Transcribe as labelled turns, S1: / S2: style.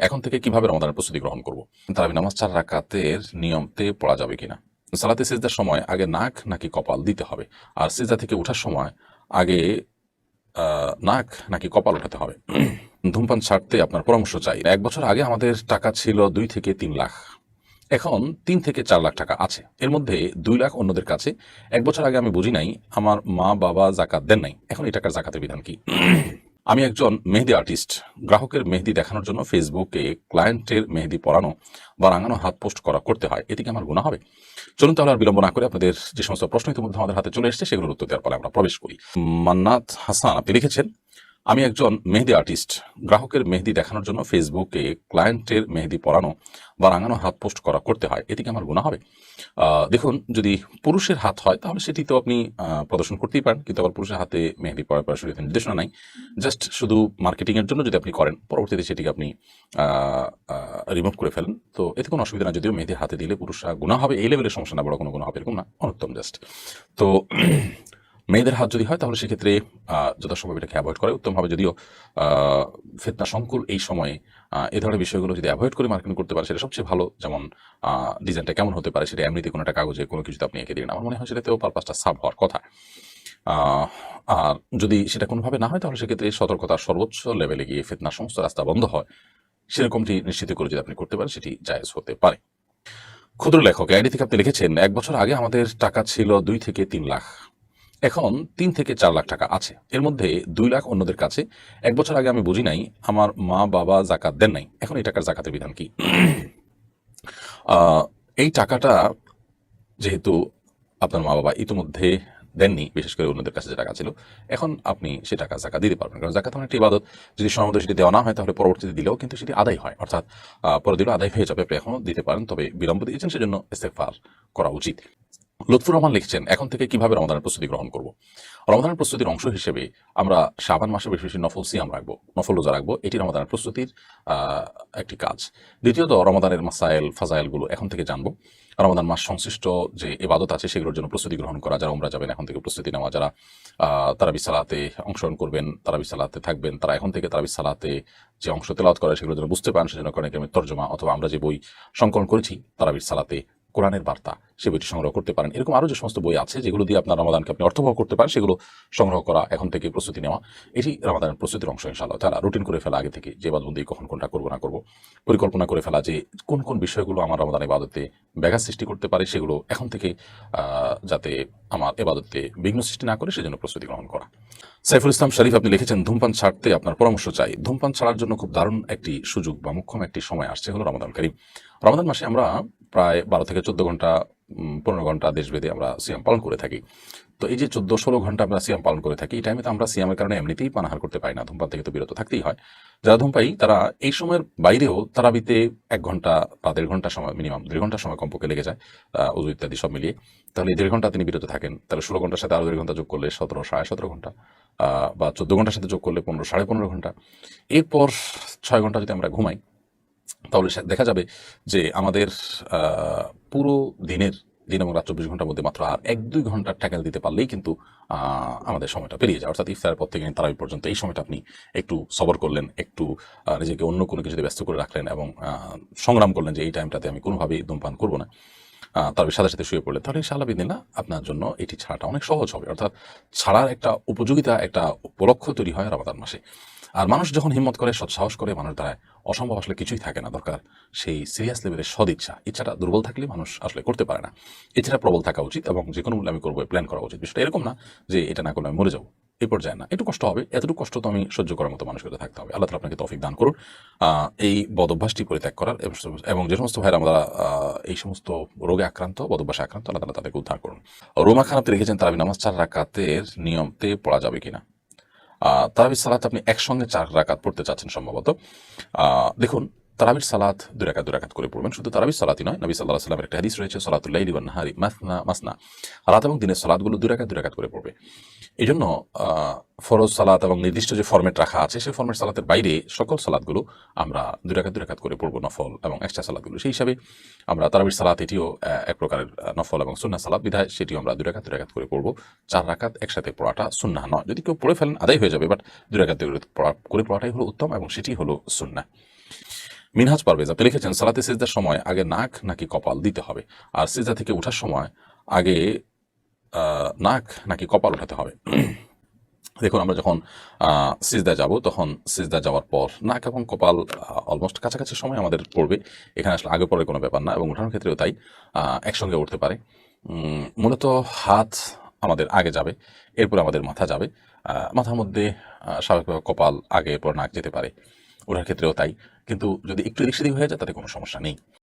S1: এখন থেকে কিভাবে রমাদানের প্রস্তুতি গ্রহণ করব? তারাবি নামাজ 4 রাকাতের নিয়মতে পড়া যাবে কিনা? সালাতে সিজদার সময় আগে নাক নাকি কপাল দিতে হবে? আর সিজদা থেকে ওঠার সময় আগে নাক নাকি কপাল উঠাতে হবে? ধূমপান ছাড়তে আপনার পরামর্শ চাই। 1 বছর আগে আমাদের টাকা ছিল 2 থেকে 3 লাখ। এখন 3 থেকে 4 লাখ টাকা আছে। এর মধ্যে 2 লাখ অন্যদের কাছে। 1 বছর আগে আমি বুঝি নাই, আমার মা-বাবা যাকাত দেন নাই। এখন এই টাকার যাকাতের বিধান কি? আমি একজন মেহেদি আর্টিস্ট। গ্রাহকের মেহেদি দেখানোর জন্য ফেসবুকে ক্লায়েন্টের মেহেদি পরানো বা রাঙানো হাত পোস্ট করতে হয়। এতে কি আমার গুনাহ হবে? চলুন তাহলে আর বিলম্ব না করে আপনাদের যে সমস্ত প্রশ্ন ইতিমধ্যে আমাদের হাতে চলে এসেছে সেগুলোর উত্তর দেওয়ার পরে আমরা প্রবেশ করি। মান্নাত হাসান আপনি লিখেছেন, আমি একজন মেহেদি আর্টিস্ট। গ্রাহকের মেহেদি দেখানোর জন্য ফেসবুকে ক্লায়েন্টের মেহেদি পরানো বা রাঙানো হাত পোস্ট করতে হয়। এতে কি আমার গুনাহ হবে? দেখুন, যদি পুরুষের হাত হয় তাহলে সেটি তো আপনি প্রদর্শন করতেই পারেন, কিন্তু আবার পুরুষের হাতে মেহেদি পরার শরীয়তে নির্দেশনা নাই। জাস্ট শুধু মার্কেটিং এর জন্য যদি আপনি করেন, পরবর্তীতে সেটিকে আপনি রিমুভ করে ফেলেন, তো এতে কোনো অসুবিধা না। যদিও মেহেদি হাতে দিলে পুরুষরা গুনাহ হবে, এই লেভেলের সমস্যা না, বড় কোনো গুনাহ হবে এরকম না, অনুত্তম জাস্ট। তো মেয়েদের হাত যদি হয় তাহলে সেক্ষেত্রে যথাসম্ভব এটাকে অ্যাভয়েড করে উত্তম হবে। যদিও ফিতনা সংকুল এই সময়ে এই ধরনের বিষয়গুলো যদি অ্যাভয়েড করে মার্কেটিং করতে পারে সেটা সবচেয়ে ভালো। যেমন ডিজাইনটা কেমন হতে পারে সেটা এমনিতে কোনো একটা কাগজে কোনো কিছুতে আপনি এঁকে দিলেন, আমার মনে হয় সেটাতেও পারপাসটা সাব হওয়ার কথা। আর যদি সেটা কোনোভাবে না হয় তাহলে সেক্ষেত্রে সতর্কতার সর্বোচ্চ লেভেলে গিয়ে ফিতনার সমস্ত রাস্তা বন্ধ হয়, সেরকমটি নিশ্চিত করে যদি আপনি করতে পারেন সেটি জায়েজ হতে পারে। ক্ষুদ্র লেখক আইডি থেকে আপনি লিখেছেন, 1 বছর আগে আমাদের টাকা ছিল 2 থেকে 3 লাখ। এখন 3 থেকে 4 লাখ টাকা আছে। এর মধ্যে 2 লাখ অন্যদের কাছে। 1 বছর আগে আমি বুঝি নাই, আমার মা-বাবা যাকাত দেন নাই। এখন এই টাকার যাকাতের বিধান কি? এই টাকাটা যেহেতু আপনার মা-বাবা ইতিমধ্যে দেননি, বিশেষ করে অন্যদের কাছে যে টাকা ছিল, এখন আপনি সে টাকা যাকাত দিতে পারবেন। কারণ যাকাত একটা ইবাদত। যদি সময় মতো সেটি দেওয়া না হয় তাহলে পরবর্তীতে দিলেও কিন্তু সেটি আদায় হয়। অর্থাৎ পরে দিলেও আদায় হয়ে যাবে। আপনি এখনো দিতে পারেন, তবে বিলম্ব দিয়েছেন সেজন্য ইস্তেগফার করা উচিত। লুৎফুর রহমান লিখছেন, এখন থেকে কিভাবে রমাদানের প্রস্তুতি গ্রহণ করব? রমাদানের প্রস্তুতির অংশ হিসেবে আমরা শাবান মাসে বেশি বেশি নফল সিয়াম রাখবো, নফল রোজা রাখবো। এটি রমাদানের প্রস্তুতির একটি কাজ। দ্বিতীয়ত, রমাদানের মাসাইল ফাজাইলগুলো এখন থেকে জানবো। রমাদান মাস সংশ্লিষ্ট যে ইবাদত আছে সেগুলোর জন্য প্রস্তুতি গ্রহণ করা। যারা উমরা যাবেন এখন থেকে প্রস্তুতি নেওয়া, যারা তারাবি সালাতে অংশগ্রহণ করবেন, তারাবি সালাতে থাকবেন, তারা এখন থেকে তারাবি সালাতে যে অংশ তেলাওয়াত করে সেগুলো যেন বুঝতে পারেন, সেজন্য কোরআন কারীমের তর্জমা অথবা আমরা যে বই সংকলন করেছি তারাবির সালাতে কোরআনের বার্তা, সে বইটি সংগ্রহ করতে পারেন। এরকম আরও যে সমস্ত বই আছে যেগুলো দিয়ে আপনার রমাদানকে আপনি অর্থবহ করতে পারেন, সেগুলো সংগ্রহ করা, এখন থেকে প্রস্তুতি নেওয়া, এটি রমাদানের প্রস্তুতির অংশ ইনশাআল্লাহ তাআলা। রুটিন করে ফেলা আগে থেকে, যে ইবাদতবন্দি কখন কোনটা করবো না করবো, পরিকল্পনা করে ফেলা যে কোন কোন বিষয়গুলো আমার রমাদান ইবাদতে ব্যাঘাত সৃষ্টি করতে পারে, সেগুলো এখন থেকে যাতে আমার ইবাদতে বিঘ্ন সৃষ্টি না করে সেজন্য প্রস্তুতি গ্রহণ করা। সাইফুল ইসলাম শরীফ আপনি লিখেছেন, ধূমপান ছাড়তে আপনার পরামর্শ চাই। ধূমপান ছাড়ার জন্য খুব দারুণ একটি সুযোগ বা মোক্ষম একটি সময় আসছে, হলো রমাদান কারীম। রমাদান মাসে আমরা প্রায় 12 থেকে 14 ঘন্টা 15 ঘন্টা দেশভেদে আমরা সিয়াম পালন করে থাকি। তো এই যে 14-16 ঘন্টা আমরা সিয়াম পালন করে থাকি, এই টাইমে তো আমরা সিয়ামের কারণে এমনিতেই পানাহার করতে পারি না, ধূমপান থেকে তো বিরত থাকতেই হয়। যারা ধূমপায়ী তারা এই সময়ের বাইরেও তারাবিতে 1 ঘন্টা বা 1.5 ঘন্টা সময়, মিনিমাম 1.5 ঘন্টা সময় কমপক্ষে লেগে যায় ওযু ইত্যাদি সব মিলিয়ে। তাহলে 1.5 ঘন্টা তিনি বিরত থাকেন, তাহলে 16 ঘন্টার সাথে আরো 1.5 ঘন্টা যোগ করলে 17, 17.5 ঘন্টা, বা 14 ঘন্টার সাথে যোগ করলে 15, 15.5 ঘন্টা। এরপর 6 ঘন্টা যদি আমরা ঘুমাই তাহলে দেখা যাবে যে আমাদের পুরো দিন এবং রাত 24 ঘন্টার মধ্যে মাত্র আর 1-2 ঘন্টার ট্যাকেল দিতে পারলেই কিন্তু আমাদের সময়টা পেরিয়ে যায়। অর্থাৎ ইফতারের পর থেকে তারাবি পর্যন্ত এই সময়টা আপনি একটু সবর করলেন, একটু নিজেকে অন্য কোনো কিছুতে ব্যস্ত করে রাখলেন এবং সংগ্রাম করলেন যে এই টাইমটাতে আমি কোনোভাবেই ধূমপান করবো না, তারাবির সাথে সাথে শুয়ে পড়লেন, তাহলে ইনশাআল্লাহ বিদিনিল্লাহ আপনার জন্য এটি ছাড়াটা অনেক সহজ হবে। অর্থাৎ ছাড়ার একটা উপযোগিতা, একটা উপলক্ষ তৈরি হয় রমাদান মাসে। আর মানুষ যখন হিম্মত করে, সৎসাহস করে, মানুষ দ্বারা অসম্ভব আসলে কিছুই থাকে না। দরকার সেই সিরিয়াস লেভেলের সদিচ্ছা। ইচ্ছাটা দুর্বল থাকলে মানুষ আসলে করতে পারে না, ইচ্ছাটা প্রবল থাকা উচিত এবং যে কোনো মূল্যে আমি করবো প্ল্যান করা উচিত। বিষয়টা এরকম না যে এটা না করলে আমি মরে যাবো, এই পর্যায়ে না। একটু কষ্ট হবে, এতটুকু কষ্ট তো আমি সহ্য করার মতো মানসিকতা থাকতে হবে। আল্লাহ তাআলা আপনাকে তৌফিক দান করুন এই বদ অভ্যাসটি পরিত্যাগ করার, এবং যে সমস্ত ভাইরা আমরা এই সমস্ত রোগে আক্রান্ত, বদ অভ্যাসে আক্রান্ত, আল্লাহ তাআলা তাদেরকে উদ্ধার করুন। রোমা খান আপনি লিখেছেন, তারাবি নামাজ 4 রাকাতের নিয়মতে পড়া যাবে কিনা? তারাবির সালাত আপনি একসঙ্গে 4 রাকাত পড়তে চাচ্ছেন সম্ভবত। দেখুন, তারাবির সালাত 2 রাকাত 2 রাকাত করে পড়বেন। শুধু তারাবির সালাতই নয়, নবী সাল্লাল্লাহু আলাইহি ওয়াসাল্লামের একটা হাদিস রয়েছে, সালাতুল লাইলি ওয়ান নাহারি মাসনা মাসনা, রাত এবং দিনের সালাতগুলো 2 রাকাত 2 রাকাত করে পড়বে। এজন্য ফরজ সালাত এবং নির্দিষ্ট যে ফরম্যাট রাখা আছে সেই ফরম্যাট সালাতের বাইরে সকল সালাতগুলো আমরা 2 রাকাত 2 রাকাত করে পড়বো, নফল এবং এক্সট্রা সালাতগুলো। সেই হিসাবে আমরা তারাবির সালাত, এটিও এক প্রকারের নফল এবং সুন্নাহ সালাত, বিধায় সেটিও আমরা 2 রাকাত 2 রাকাত করে পড়বো। 4 রাকাত একসাথে পড়াটা সুন্নাহ নয়। যদি কেউ পড়ে ফেলেন আদায় হয়ে যাবে, বাট 2 রাকাত করে পড়াটাই হলো উত্তম এবং সেটি হলো সুন্নাহ। মিনহাজ পারভেজ আপনি লিখেছেন সালাতে সিজদার সময় আগে নাক নাকি কপাল দিতে হবে, আর সিজদা থেকে ওঠার সময় আগে নাক নাকি কপাল উঠাতে হবে। দেখুন, আমরা যখন সিজদা যাব তখন সিজদা যাওয়ার পর নাক এবং কপাল অলমোস্ট কাছাকাছি সময় আমাদের পড়বে। এখানে আসলে আগে পরে কোনো ব্যাপার না, এবং ওঠানোর ক্ষেত্রেও তাই একসঙ্গে উঠতে পারে। মূলত হাত আমাদের আগে যাবে, এরপর আমাদের মাথা যাবে। মাথার মধ্যে স্বাভাবিকভাবে কপাল আগে, এরপর নাক যেতে পারে। ওঠার ক্ষেত্রেও তাই, কিন্তু যদি একটু এদিক সেদিক হয়ে যায় তাতে কোনো সমস্যা নেই।